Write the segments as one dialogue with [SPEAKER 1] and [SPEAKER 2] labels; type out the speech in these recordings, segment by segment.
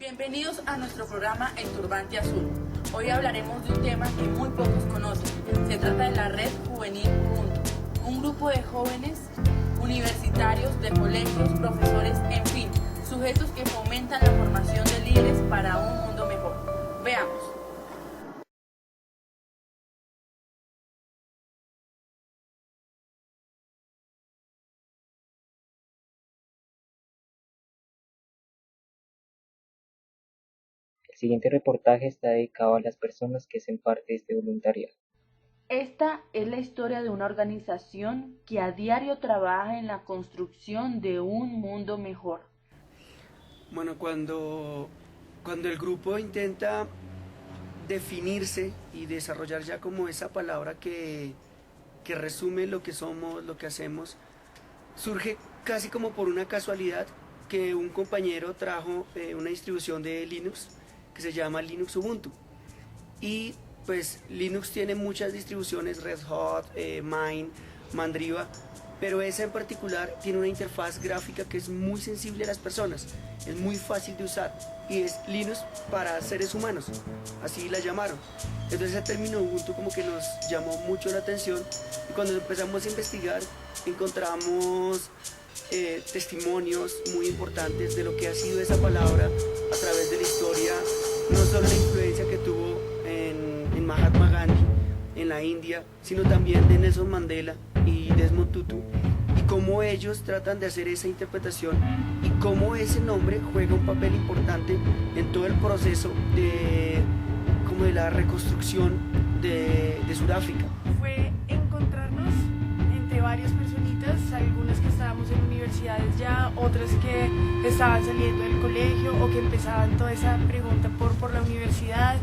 [SPEAKER 1] Bienvenidos a nuestro programa El Turbante Azul. Hoy hablaremos de un tema que muy pocos conocen. Se trata de la Red Juvenil Ubuntu, un grupo de jóvenes universitarios, de colegios, profesores, en fin, sujetos que fomentan la formación de líderes para un mundo mejor. Veamos.
[SPEAKER 2] El siguiente reportaje está dedicado a las personas que hacen parte de este voluntariado.
[SPEAKER 3] Esta es la historia de una organización que a diario trabaja en la construcción de un mundo mejor.
[SPEAKER 4] Bueno, cuando el grupo intenta definirse y desarrollar ya como esa palabra que resume lo que somos, lo que hacemos, surge casi como por una casualidad que un compañero trajo una distribución de Linux que se llama Linux Ubuntu. Y pues Linux tiene muchas distribuciones, Red Hat, Mint, Mandriva, pero esa en particular tiene una interfaz gráfica que es muy sensible a las personas, es muy fácil de usar y es Linux para seres humanos, así la llamaron. Entonces el término Ubuntu como que nos llamó mucho la atención y cuando empezamos a investigar encontramos testimonios muy importantes de lo que ha sido esa palabra a través de la historia, no solo la influencia que tuvo en Mahatma Gandhi en la India, sino también de Nelson Mandela y Desmond Tutu, y cómo ellos tratan de hacer esa interpretación y cómo ese nombre juega un papel importante en todo el proceso de la reconstrucción de Sudáfrica.
[SPEAKER 5] Fue encontrarnos entre varias personitas, algunas que estábamos en universidades ya, otras que estaban saliendo del colegio o que empezaban toda esa pregunta por la universidad,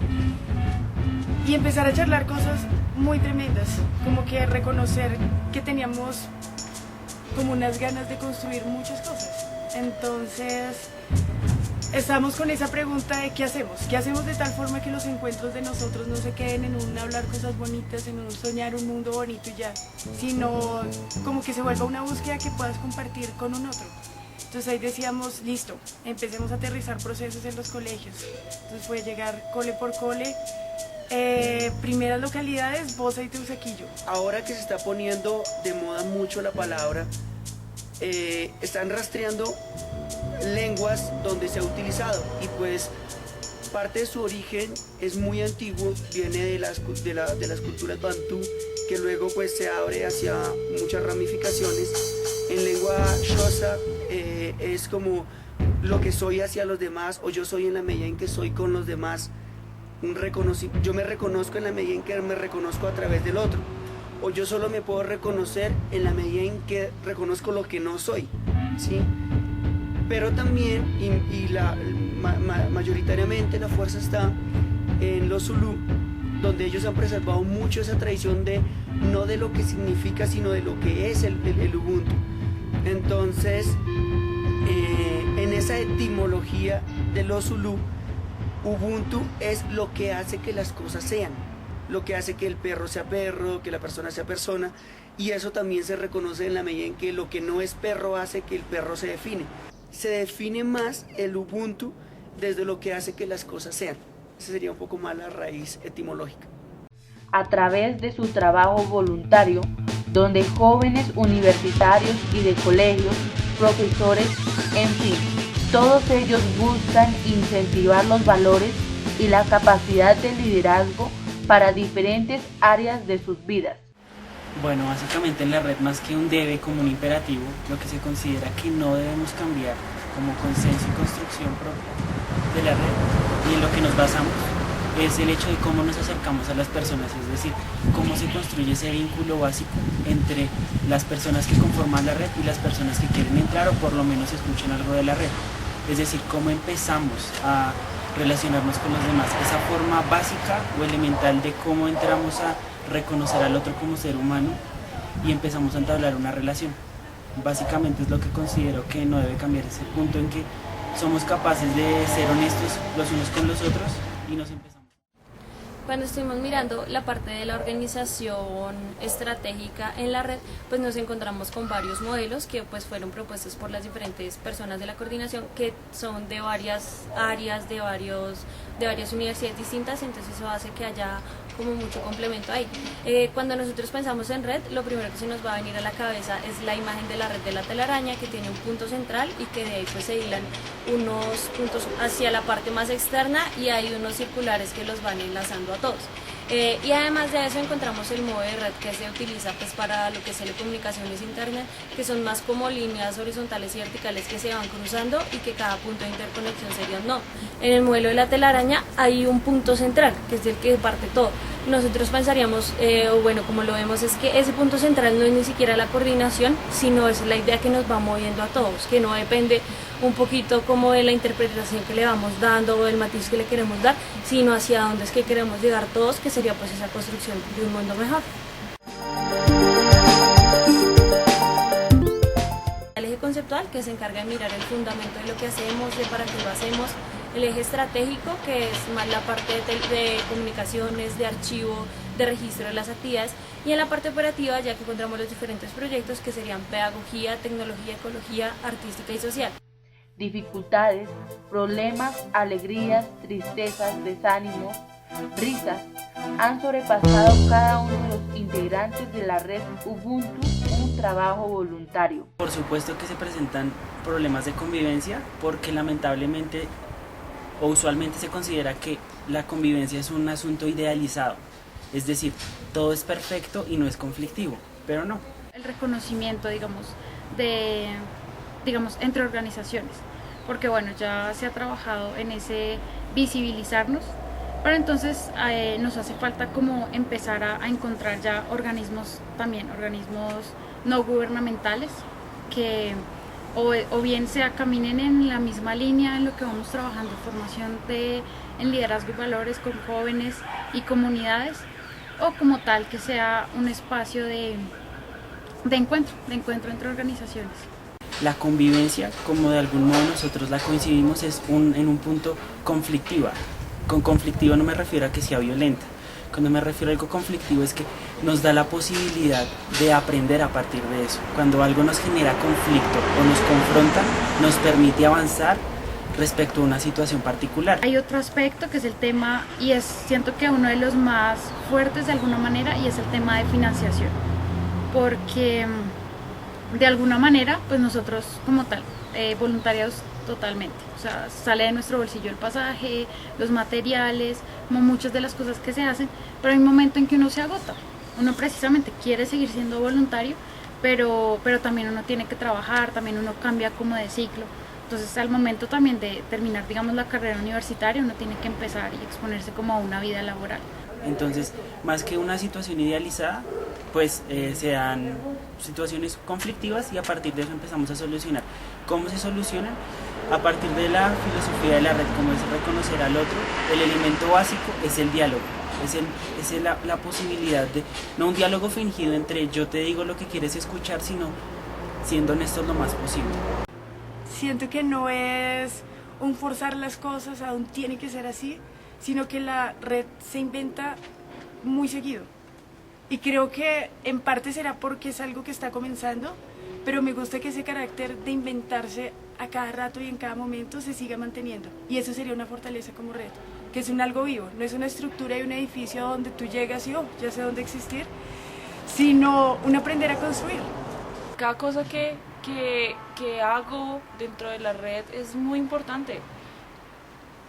[SPEAKER 5] y empezar a charlar cosas muy tremendas, como que reconocer que teníamos como unas ganas de construir muchas cosas. Entonces estamos con esa pregunta de ¿qué hacemos de tal forma que los encuentros de nosotros no se queden en un hablar cosas bonitas, en un soñar un mundo bonito y ya, sino como que se vuelva una búsqueda que puedas compartir con un otro? Entonces ahí decíamos, listo, empecemos a aterrizar procesos en los colegios. Entonces fue llegar cole por cole, primeras localidades, Bosa y Teusaquillo.
[SPEAKER 4] Ahora que se está poniendo de moda mucho la palabra, están rastreando lenguas donde se ha utilizado y pues parte de su origen es muy antiguo, viene de las culturas bantú, que luego pues se abre hacia muchas ramificaciones. En lengua xhosa es como lo que soy hacia los demás, o yo soy en la medida en que soy con los demás. Yo me reconozco en la medida en que me reconozco a través del otro, o yo solo me puedo reconocer en la medida en que reconozco lo que no soy, ¿sí? Pero también, mayoritariamente la fuerza está en los Zulú, donde ellos han preservado mucho esa tradición de no de lo que significa, sino de lo que es el Ubuntu. Entonces, en esa etimología de los Zulú, Ubuntu es lo que hace que las cosas sean, lo que hace que el perro sea perro, que la persona sea persona, y eso también se reconoce en la medida en que lo que no es perro hace que el perro se define. Se define más el Ubuntu desde lo que hace que las cosas sean. Esa sería un poco más la raíz etimológica.
[SPEAKER 3] A través de su trabajo voluntario, donde jóvenes universitarios y de colegios, profesores, en fin, todos ellos buscan incentivar los valores y la capacidad de liderazgo para diferentes áreas de sus vidas.
[SPEAKER 6] Bueno, básicamente en la red, más que un debe como un imperativo, lo que se considera que no debemos cambiar como consenso y construcción propia de la red, y en lo que nos basamos es el hecho de cómo nos acercamos a las personas, es decir, cómo se construye ese vínculo básico entre las personas que conforman la red y las personas que quieren entrar o por lo menos escuchen algo de la red. Es decir, cómo empezamos a relacionarnos con los demás, esa forma básica o elemental de cómo entramos a reconocer al otro como ser humano y empezamos a entablar una relación. Básicamente es lo que considero que no debe cambiar, ese punto en que somos capaces de ser honestos los unos con los otros y nos empezamos.
[SPEAKER 7] Cuando estuvimos mirando la parte de la organización estratégica en la red, pues nos encontramos con varios modelos que pues fueron propuestos por las diferentes personas de la coordinación, que son de varias áreas, de varias universidades distintas, entonces eso hace que haya como mucho complemento ahí. Cuando nosotros pensamos en red, lo primero que se nos va a venir a la cabeza es la imagen de la red de la telaraña, que tiene un punto central y que de ahí pues se hilan unos puntos hacia la parte más externa y hay unos circulares que los van enlazando a todos. Y además de eso encontramos el modo de red que se utiliza pues para lo que es telecomunicaciones internet, que son más como líneas horizontales y verticales que se van cruzando y que cada punto de interconexión sería un nodo. En el modelo de la telaraña hay un punto central, que es el que parte todo. Nosotros pensaríamos, o bueno, como lo vemos, es que ese punto central no es ni siquiera la coordinación, sino es la idea que nos va moviendo a todos, que no depende un poquito como de la interpretación que le vamos dando o del matiz que le queremos dar, sino hacia dónde es que queremos llegar todos, que sería pues esa construcción de un mundo mejor. El eje conceptual, que se encarga de mirar el fundamento de lo que hacemos, de para qué lo hacemos. El eje estratégico, que es más la parte de comunicaciones, de archivo, de registro de las actividades, y en la parte operativa ya que encontramos los diferentes proyectos que serían pedagogía, tecnología, ecología, artística y social.
[SPEAKER 3] Dificultades, problemas, alegrías, tristezas, desánimos, risas, han sobrepasado cada uno de los integrantes de la red Ubuntu un trabajo voluntario.
[SPEAKER 6] Por supuesto que se presentan problemas de convivencia porque lamentablemente o usualmente se considera que la convivencia es un asunto idealizado, es decir, todo es perfecto y no es conflictivo, pero no.
[SPEAKER 8] El reconocimiento, digamos, entre organizaciones, porque bueno, ya se ha trabajado en ese visibilizarnos, pero entonces nos hace falta como empezar a encontrar ya organismos no gubernamentales que o bien caminen en la misma línea en lo que vamos trabajando, formación en liderazgo y valores con jóvenes y comunidades, o como tal que sea un espacio de encuentro entre organizaciones.
[SPEAKER 6] La convivencia, como de algún modo nosotros la coincidimos, es en un punto conflictiva. Con conflictiva no me refiero a que sea violenta. Cuando me refiero a algo conflictivo es que nos da la posibilidad de aprender a partir de eso. Cuando algo nos genera conflicto o nos confronta, nos permite avanzar respecto a una situación particular.
[SPEAKER 8] Hay otro aspecto que es el tema, y siento que uno de los más fuertes de alguna manera, y es el tema de financiación. Porque de alguna manera, pues nosotros como tal, voluntarios totalmente, o sea, sale de nuestro bolsillo el pasaje, los materiales, como muchas de las cosas que se hacen, pero hay un momento en que uno se agota, uno precisamente quiere seguir siendo voluntario, pero también uno tiene que trabajar, también uno cambia como de ciclo, entonces al momento también de terminar, digamos, la carrera universitaria, uno tiene que empezar y exponerse como a una vida laboral.
[SPEAKER 6] Entonces, más que una situación idealizada, pues se dan situaciones conflictivas y a partir de eso empezamos a solucionar. ¿Cómo se solucionan? A partir de la filosofía de la red, como es reconocer al otro, el elemento básico es el diálogo, es la posibilidad de, no un diálogo fingido entre yo te digo lo que quieres escuchar, sino siendo honestos lo más posible.
[SPEAKER 5] Siento que no es un forzar las cosas, aún tiene que ser así, sino que la red se inventa muy seguido. Y creo que en parte será porque es algo que está comenzando, pero me gusta que ese carácter de inventarse a cada rato y en cada momento se siga manteniendo. Y eso sería una fortaleza como red, que es un algo vivo, no es una estructura y un edificio donde tú llegas y ya sé dónde existir, sino un aprender a construir.
[SPEAKER 9] Cada cosa que hago dentro de la red es muy importante.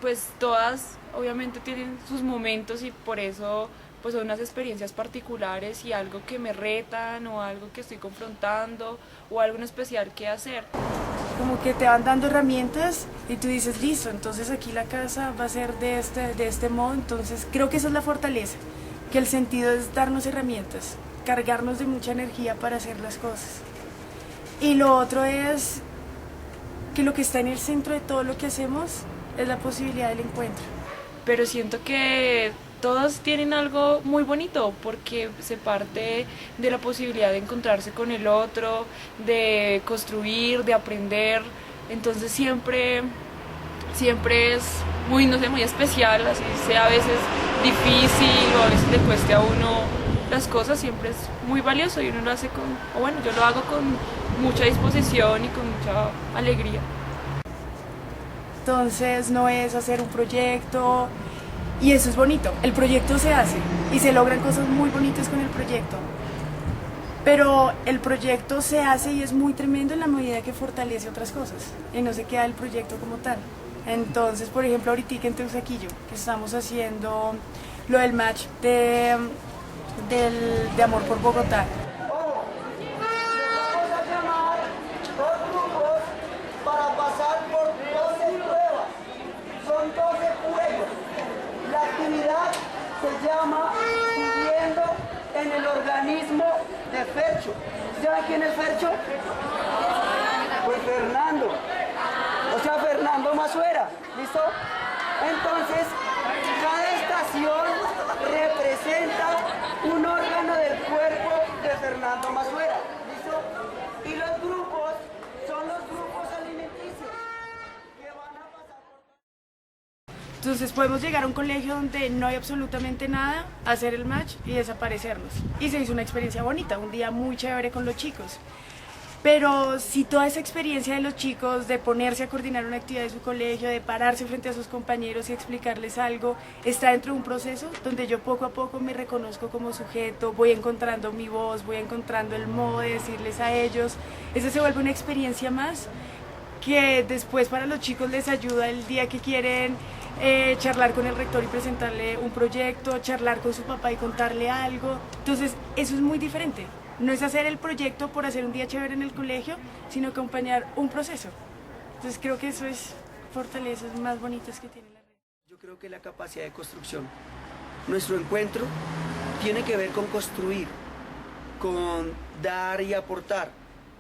[SPEAKER 9] Pues todas obviamente tienen sus momentos y por eso pues son unas experiencias particulares y algo que me retan o algo que estoy confrontando o algo en especial que hacer.
[SPEAKER 5] Como que te van dando herramientas y tú dices, listo, entonces aquí la casa va a ser de este modo, entonces creo que esa es la fortaleza, que el sentido es darnos herramientas, cargarnos de mucha energía para hacer las cosas. Y lo otro es que lo que está en el centro de todo lo que hacemos es la posibilidad del encuentro.
[SPEAKER 9] Pero siento que todos tienen algo muy bonito porque se parte de la posibilidad de encontrarse con el otro, de construir, de aprender. Entonces siempre siempre es muy, no sé, muy especial, así sea a veces difícil o a veces le cueste a uno las cosas, siempre es muy valioso y uno lo hace yo lo hago con mucha disposición y con mucha alegría.
[SPEAKER 5] Entonces no es hacer un proyecto y eso es bonito, el proyecto se hace y se logran cosas muy bonitas con el proyecto, pero el proyecto se hace y es muy tremendo en la medida que fortalece otras cosas y no se queda el proyecto como tal. Entonces, por ejemplo, ahorita en Teusaquillo, que estamos haciendo lo del match de Amor por Bogotá.
[SPEAKER 10] Para pasar por 12 pruebas, son 12 juegos. La actividad se llama Viviendo en el organismo de Fercho. ¿Saben quién es Fercho? Pues Fernando, o sea Fernando Masuera, ¿listo? Entonces, cada estación representa un órgano del cuerpo de Fernando Masuera, ¿listo? Y los grupos son los grupos alimenticios que van a pasar por...
[SPEAKER 5] Entonces podemos llegar a un colegio donde no hay absolutamente nada, hacer el match y desaparecernos. Y se hizo una experiencia bonita, un día muy chévere con los chicos. Pero si toda esa experiencia de los chicos de ponerse a coordinar una actividad de su colegio, de pararse frente a sus compañeros y explicarles algo, está dentro de un proceso donde yo poco a poco me reconozco como sujeto, voy encontrando mi voz, voy encontrando el modo de decirles a ellos, eso se vuelve una experiencia más que después para los chicos les ayuda el día que quieren charlar con el rector y presentarle un proyecto, charlar con su papá y contarle algo. Entonces eso es muy diferente. No es hacer el proyecto por hacer un día chévere en el colegio, sino acompañar un proceso. Entonces creo que eso es fortalezas más bonitas que tiene la red.
[SPEAKER 4] Yo creo que la capacidad de construcción. Nuestro encuentro tiene que ver con construir, con dar y aportar.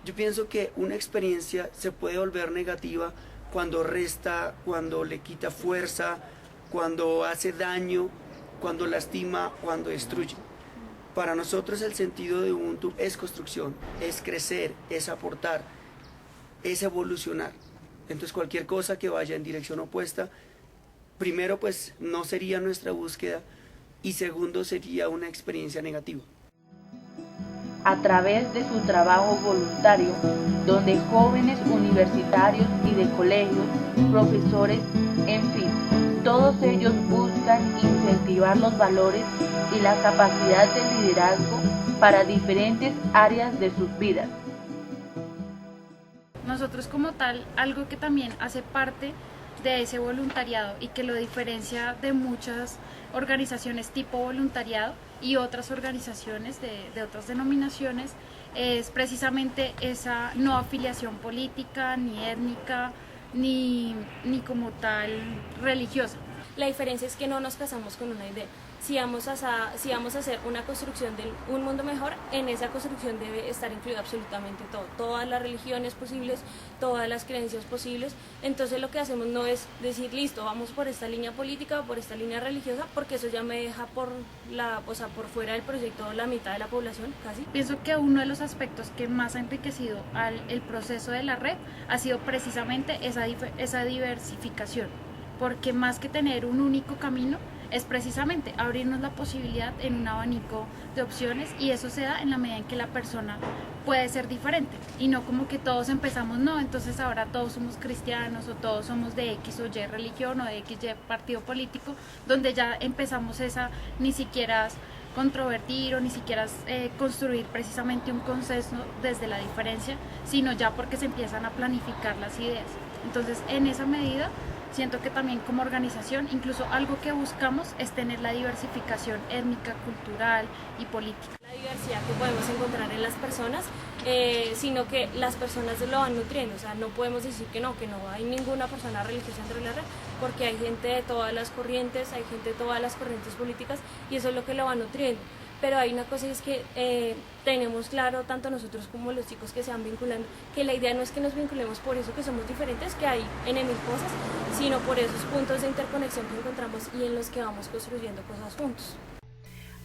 [SPEAKER 4] Yo pienso que una experiencia se puede volver negativa cuando resta, cuando le quita fuerza, cuando hace daño, cuando lastima, cuando destruye. Para nosotros el sentido de Ubuntu es construcción, es crecer, es aportar, es evolucionar. Entonces cualquier cosa que vaya en dirección opuesta, primero pues no sería nuestra búsqueda y segundo sería una experiencia negativa.
[SPEAKER 3] A través de su trabajo voluntario, donde jóvenes universitarios y de colegios, profesores, en fin, todos ellos buscan incentivar los valores y la capacidad de liderazgo para diferentes áreas de sus vidas.
[SPEAKER 8] Nosotros como tal, algo que también hace parte de ese voluntariado y que lo diferencia de muchas organizaciones tipo voluntariado y otras organizaciones de otras denominaciones, es precisamente esa no afiliación política, ni étnica, ni como tal religiosa.
[SPEAKER 7] La diferencia es que no nos casamos con una idea. Si vamos a hacer una construcción de un mundo mejor, en esa construcción debe estar incluido absolutamente todo, todas las religiones posibles, todas las creencias posibles. Entonces lo que hacemos no es decir, listo, vamos por esta línea política o por esta línea religiosa, porque eso ya me deja por fuera del proyecto la mitad de la población, casi.
[SPEAKER 8] Pienso que uno de los aspectos que más ha enriquecido el proceso de la red ha sido precisamente esa diversificación, porque más que tener un único camino, es precisamente abrirnos la posibilidad en un abanico de opciones, y eso se da en la medida en que la persona puede ser diferente y no como que todos empezamos, no, entonces ahora todos somos cristianos o todos somos de X o Y religión o de X y partido político, donde ya empezamos ni siquiera controvertir o ni siquiera construir precisamente un consenso desde la diferencia, sino ya porque se empiezan a planificar las ideas. Entonces en esa medida siento que también como organización, incluso algo que buscamos es tener la diversificación étnica, cultural y política.
[SPEAKER 7] La diversidad que podemos encontrar en las personas, sino que las personas lo van nutriendo. O sea, no podemos decir que no hay ninguna persona religiosa dentro de la red, porque hay gente de todas las corrientes, hay gente de todas las corrientes políticas, y eso es lo que lo va nutriendo. Pero hay una cosa, y es que tenemos claro, tanto nosotros como los chicos que se van vinculando, que la idea no es que nos vinculemos por eso que somos diferentes, que hay en mil cosas, sino por esos puntos de interconexión que encontramos y en los que vamos construyendo cosas juntos.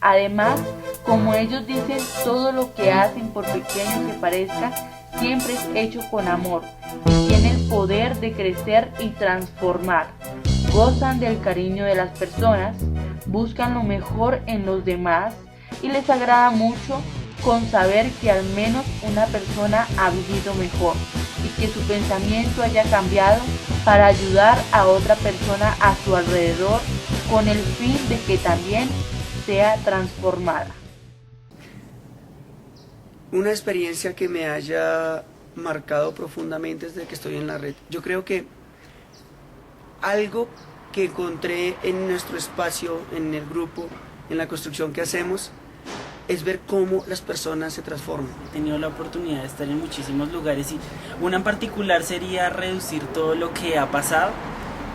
[SPEAKER 3] Además, como ellos dicen, todo lo que hacen, por pequeño que parezca, siempre es hecho con amor y tiene el poder de crecer y transformar. Gozan del cariño de las personas, buscan lo mejor en los demás y les agrada mucho con saber que al menos una persona ha vivido mejor y que su pensamiento haya cambiado para ayudar a otra persona a su alrededor con el fin de que también sea transformada.
[SPEAKER 4] Una experiencia que me haya marcado profundamente desde que estoy en la red. Yo creo que algo que encontré en nuestro espacio, en el grupo, en la construcción que hacemos, es ver cómo las personas se transforman.
[SPEAKER 6] He tenido la oportunidad de estar en muchísimos lugares y una en particular sería reducir todo lo que ha pasado,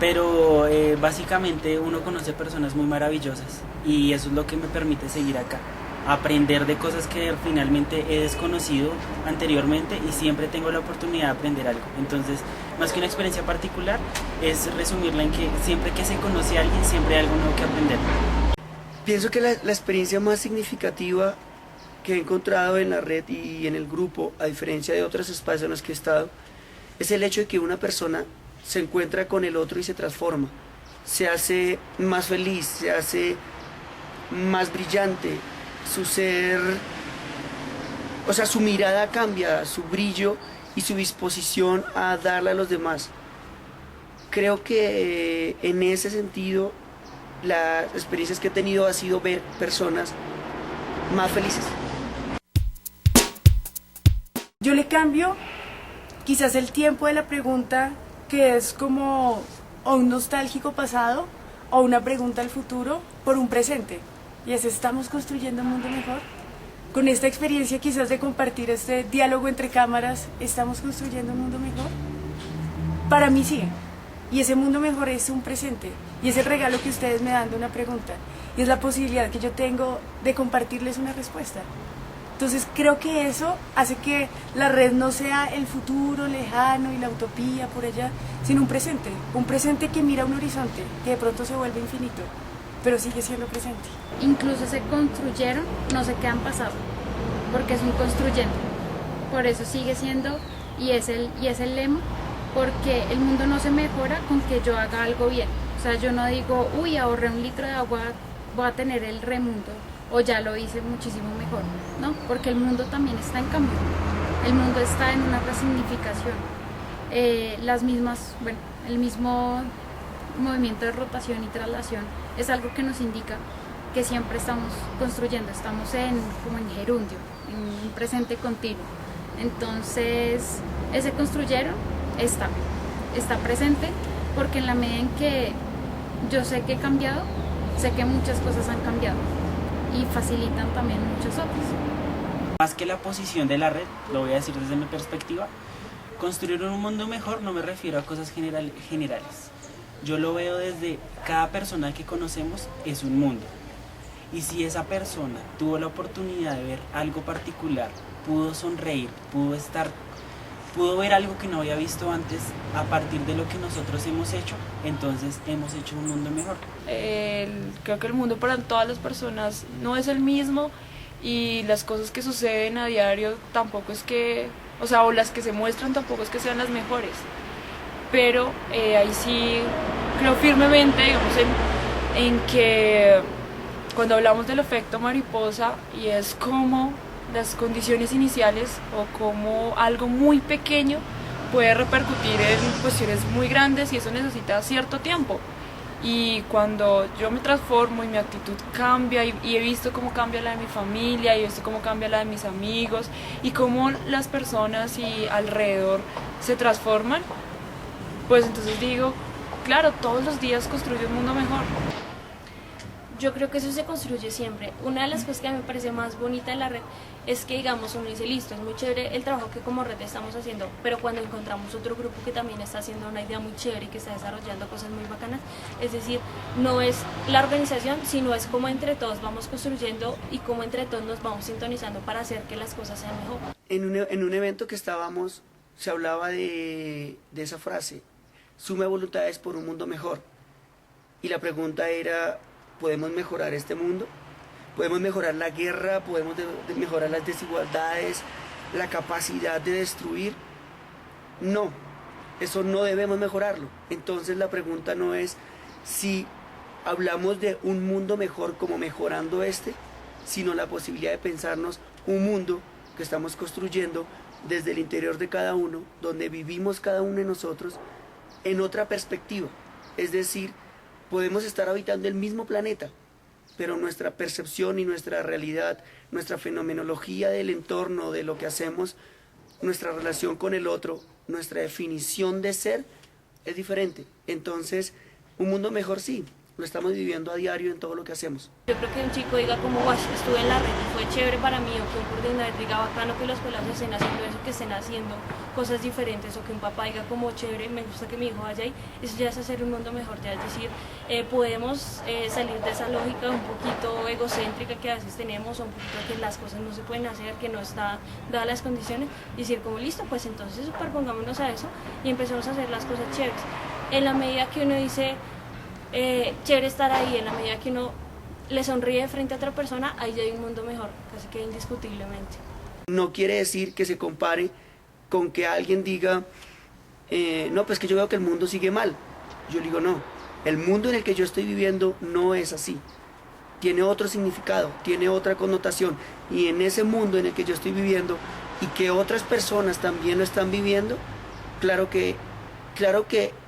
[SPEAKER 6] pero básicamente uno conoce personas muy maravillosas y eso es lo que me permite seguir acá, aprender de cosas que finalmente he desconocido anteriormente y siempre tengo la oportunidad de aprender algo. Entonces, más que una experiencia particular, es resumirla en que siempre que se conoce a alguien, siempre hay algo nuevo que aprender.
[SPEAKER 4] Pienso que la experiencia más significativa que he encontrado en la red y en el grupo, a diferencia de otros espacios en los que he estado, es el hecho de que una persona se encuentra con el otro y se transforma, se hace más feliz, se hace más brillante, su ser, o sea, su mirada cambia, su brillo y su disposición a darle a los demás. Creo que en ese sentido las experiencias que he tenido ha sido ver personas más felices.
[SPEAKER 5] Yo le cambio quizás el tiempo de la pregunta, que es como o un nostálgico pasado o una pregunta al futuro, por un presente. Y es, ¿estamos construyendo un mundo mejor? Con esta experiencia quizás de compartir este diálogo entre cámaras, ¿estamos construyendo un mundo mejor? Para mí sí. Y ese mundo mejor es un presente. Y es el regalo que ustedes me dan de una pregunta. Y es la posibilidad que yo tengo de compartirles una respuesta. Entonces creo que eso hace que la red no sea el futuro lejano y la utopía por allá, sino un presente que mira un horizonte, que de pronto se vuelve infinito, pero sigue siendo presente.
[SPEAKER 8] Incluso se construyeron, no se quedan pasados, porque es un construyente. Por eso sigue siendo, y es el lema, porque el mundo no se mejora con que yo haga algo bien. O sea, yo no digo, uy, ahorré 1 litro de agua, voy a tener el remundo, o ya lo hice muchísimo mejor, ¿no? Porque el mundo también está en cambio, el mundo está en una resignificación. El mismo movimiento de rotación y traslación es algo que nos indica que siempre estamos construyendo, estamos como en gerundio, en un presente continuo. Entonces, ese construyeron está presente, porque en la medida en que yo sé que he cambiado, sé que muchas cosas han cambiado y facilitan también muchas otras.
[SPEAKER 6] Más que la posición de la red, lo voy a decir desde mi perspectiva, construir un mundo mejor no me refiero a cosas generales. Yo lo veo desde cada persona que conocemos es un mundo. Y si esa persona tuvo la oportunidad de ver algo particular, pudo sonreír, pudo ver algo que no había visto antes a partir de lo que nosotros hemos hecho, entonces hemos hecho un mundo mejor.
[SPEAKER 9] Creo que el mundo para todas las personas no es el mismo y las cosas que suceden a diario tampoco es que, o las que se muestran tampoco es que sean las mejores. Pero ahí sí creo firmemente, digamos, en que cuando hablamos del efecto mariposa, y es como las condiciones iniciales o como algo muy pequeño puede repercutir en cuestiones muy grandes, y eso necesita cierto tiempo. Y cuando yo me transformo y mi actitud cambia, y he visto cómo cambia la de mi familia, y he visto cómo cambia la de mis amigos, y cómo las personas y alrededor se transforman, pues entonces digo, claro, todos los días construyo un mundo mejor.
[SPEAKER 7] Yo creo que eso se construye siempre. Una de las cosas que a mí me parece más bonita de la red es que, digamos, uno dice, listo, es muy chévere el trabajo que como red estamos haciendo, pero cuando encontramos otro grupo que también está haciendo una idea muy chévere y que está desarrollando cosas muy bacanas, es decir, no es la organización, sino es cómo entre todos vamos construyendo y cómo entre todos nos vamos sintonizando para hacer que las cosas sean mejor.
[SPEAKER 4] En un evento que estábamos, se hablaba de esa frase, sume voluntades por un mundo mejor. Y la pregunta era, ¿podemos mejorar este mundo? ¿Podemos mejorar la guerra? ¿Podemos mejorar las desigualdades? la capacidad de destruir, no, eso no debemos mejorarlo. Entonces la pregunta no es si hablamos de un mundo mejor como mejorando sino la posibilidad de pensarnos un mundo que estamos construyendo desde el interior de cada uno, donde vivimos cada uno de nosotros en otra perspectiva. Es decir, podemos estar habitando el mismo planeta, pero nuestra percepción y nuestra realidad, nuestra fenomenología del entorno, de lo que hacemos, nuestra relación con el otro, nuestra definición de ser es diferente. Entonces, un mundo mejor sí, lo estamos viviendo a diario en todo lo que hacemos.
[SPEAKER 7] Yo creo que un chico diga como, guay, estuve en la red y fue chévere para mí, o que un coordinador diga bacano que los pelados estén haciendo eso, que estén haciendo cosas diferentes, o que un papá diga como chévere, me gusta que mi hijo vaya ahí, eso ya es hacer un mundo mejor, ya es decir, podemos salir de esa lógica un poquito egocéntrica que a veces tenemos, o un poquito que las cosas no se pueden hacer, que no está dadas las condiciones, y decir como listo, pues entonces superpongámonos a eso y empecemos a hacer las cosas chéveres. En la medida que uno dice, chévere estar ahí, en la medida que uno le sonríe frente a otra persona, ahí ya hay un mundo mejor, casi que indiscutiblemente.
[SPEAKER 4] No quiere decir que se compare con que alguien diga, no, pues que yo veo que el mundo sigue mal. Yo digo, no, el mundo en el que yo estoy viviendo no es así. Tiene otro significado, tiene otra connotación. Y en ese mundo en el que yo estoy viviendo y que otras personas también lo están viviendo, claro que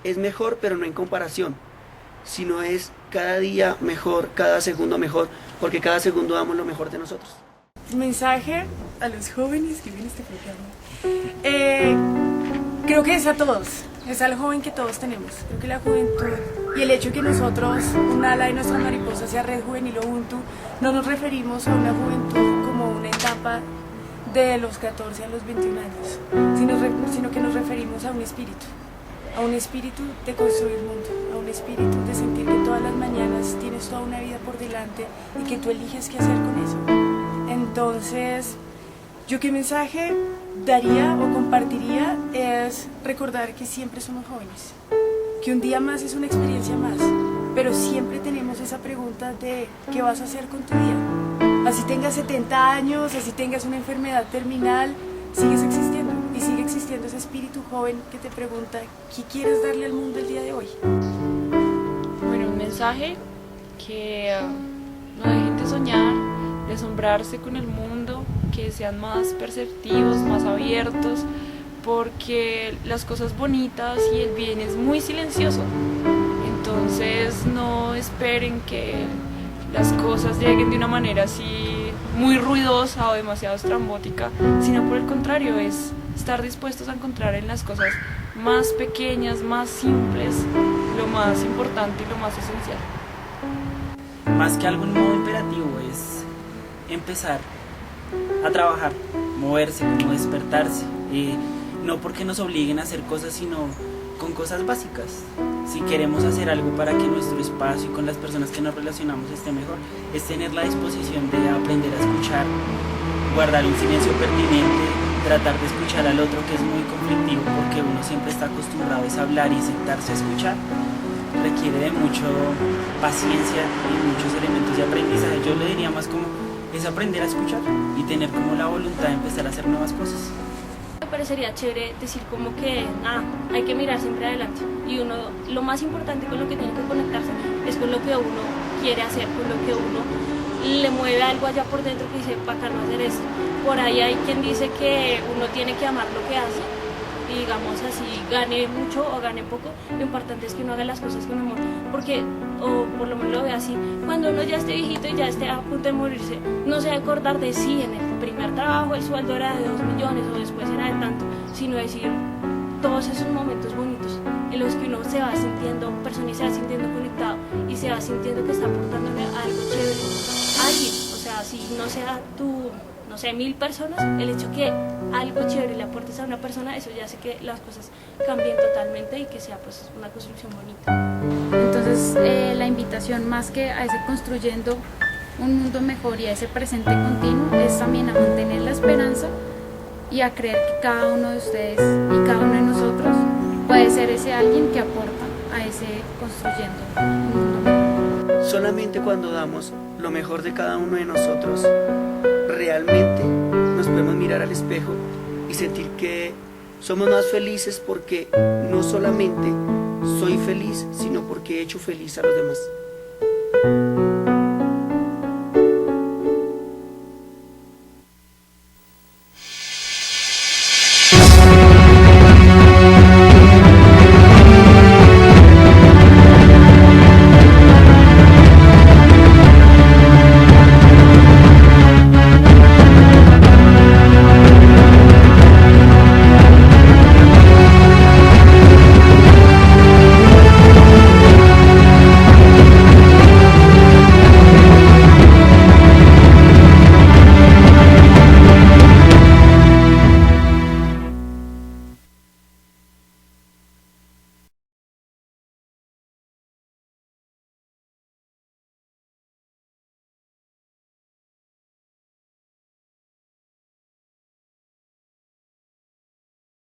[SPEAKER 4] es mejor, pero no en comparación, sino es cada día mejor, cada segundo mejor, porque cada segundo damos lo mejor de nosotros.
[SPEAKER 5] Mensaje a los jóvenes que ven este programa. Creo que es a todos, es al joven que todos tenemos. Creo que la juventud y el hecho de que nosotros, un ala de nuestra mariposa sea Red Juvenil Ubuntu, no nos referimos a una juventud como una etapa de los 14 a los 21 años, sino que nos referimos a un espíritu de construir mundo, a un espíritu de sentir que todas las mañanas tienes toda una vida por delante y que tú eliges qué hacer con eso. Entonces, ¿yo qué mensaje daría o compartiría? Es recordar que siempre somos jóvenes, que un día más es una experiencia más, pero siempre tenemos esa pregunta de ¿qué vas a hacer con tu vida? Así tengas 70 años, así tengas una enfermedad terminal, sigues existiendo y sigue existiendo ese espíritu joven que te pregunta ¿qué quieres darle al mundo el día de hoy?
[SPEAKER 9] Bueno, un mensaje que no dejen de soñar, de asombrarse con el mundo, que sean más perceptivos, más abiertos, porque las cosas bonitas y el bien es muy silencioso. Entonces no esperen que las cosas lleguen de una manera así muy ruidosa o demasiado estrambótica, sino por el contrario, es estar dispuestos a encontrar en las cosas más pequeñas, más simples, lo más importante y lo más esencial.
[SPEAKER 6] Más que algo en modo imperativo, es empezar a trabajar, moverse, como despertarse, no porque nos obliguen a hacer cosas, sino con cosas básicas. Si queremos hacer algo para que nuestro espacio y con las personas que nos relacionamos esté mejor, es tener la disposición de aprender a escuchar, guardar un silencio pertinente, tratar de escuchar al otro, que es muy conflictivo porque uno siempre está acostumbrado a hablar y sentarse a escuchar. Requiere de mucha paciencia y muchos elementos de aprendizaje. Yo le diría más como es aprender a escuchar y tener como la voluntad de empezar a hacer nuevas cosas.
[SPEAKER 7] Me parecería chévere decir como que hay que mirar siempre adelante, y uno, lo más importante con lo que tiene que conectarse es con lo que uno quiere hacer, con lo que uno le mueve algo allá por dentro que dice bacano hacer esto. Por ahí hay quien dice que uno tiene que amar lo que hace, y digamos así, gane mucho o gane poco, lo importante es que uno haga las cosas con amor, porque, o por lo menos lo ve así, cuando uno ya esté viejito y ya esté a punto de morirse, no se va a acordar de sí, en el primer trabajo el sueldo era de 2 millones o después era de tanto, sino decir todos esos momentos bonitos en los que uno se va sintiendo persona y se va sintiendo conectado y se va sintiendo que está aportándole algo chévere a alguien. O sea, si no sea tú, no sé, 1000 personas, el hecho que algo chévere le aportes a una persona, eso ya hace que las cosas cambien totalmente y que sea pues una construcción bonita.
[SPEAKER 8] Entonces la invitación más que a ese construyendo un mundo mejor y a ese presente continuo es también a mantener la esperanza y a creer que cada uno de ustedes y cada uno de nosotros puede ser ese alguien que aporta a ese construyendo un mundo mejor.
[SPEAKER 4] Solamente cuando damos lo mejor de cada uno de nosotros, realmente nos podemos mirar al espejo y sentir que somos más felices, porque no solamente soy feliz, sino porque he hecho feliz a los demás.